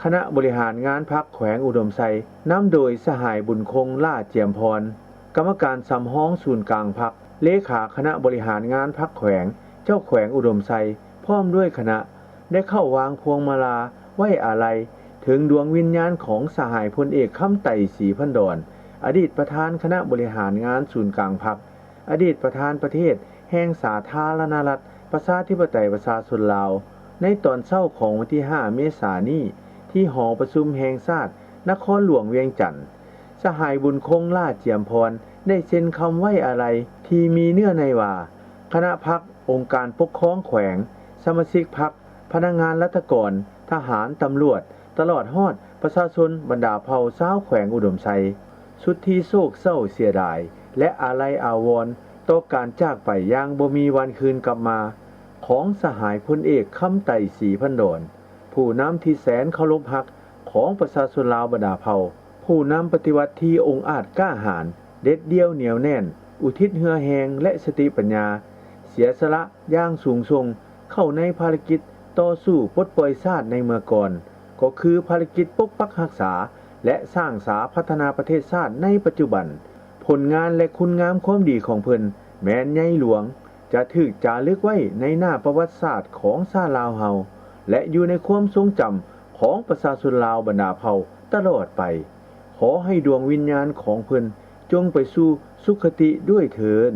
คณะบริหารงานพรรคแขวงอุดมไซนำโดยสหายบุญคงล่าเจียมพรกรรมการสำห้องศูนย์กลางพรรคเลขาคณะบริหารงานพรรคแขวงเจ้าแขวงอุดมไซพร้อมด้วยคณะได้เข้าวางพวงมาลาไว้อาลัยถึงดวงวิญญาณของสหายพลเอกคำไต่ศรีพันดรอดีตประธานคณะบริหารงานศูนย์กลางพรรคอดีตประธานประเทศแห่งสาธารณรัฐประชาธิปไตยประชาชนลาวในตอนเช้าของวันที่5 เมษายนนี้ที่หอประชุมแห่งชาตินครหลวงเวียงจันทน์สหายบุญคงล่าเจียมพรได้เซ็นคำไว้อาลัยที่มีเนื้อในว่าคณะพรรคองค์การปกครองแขวงสมาชิกพรรคพนักงานรัฐกรทหารตำรวจตลอดฮอดประชาชนบรรดาเผ่าชาวแขวงอุดมไซสุดที่โศกเศร้าเสียดายและอาลัยอาวรณ์ต่อการจากไปอย่างบ่มีวันคืนกลับมาของสหายพลเอกคำไต่ศรีพันดรผู้นำที่แสนเคารพรักของประชาชนลาวบรรดาเผ่าผู้นำปฏิวัติที่องอาจกล้าหาญเด็ดเดี่ยวเหนียวแน่นอุทิศเหือแหงและสติปัญญาเสียสละอย่างสูงส่งเข้าในภารกิจต่อสู้ปลดปล่อยชาติในเมื่อก่อนก็คือภารกิจปกปักรักษาและสร้างสาพัฒนาประเทศชาติในปัจจุบันผลงานและคุณงามความดีของเพิ่นแม้นใหญ่หลวงจะถูกจารึกไว้ในหน้าประวัติศาสตร์ของชาติลาวเฮาและอยู่ในความทรงจำของประชาชนลาวบรรดาเผ่าตลอดไปขอให้ดวงวิญญาณของเพิ่นจงไปสู่สุคติด้วยเถิด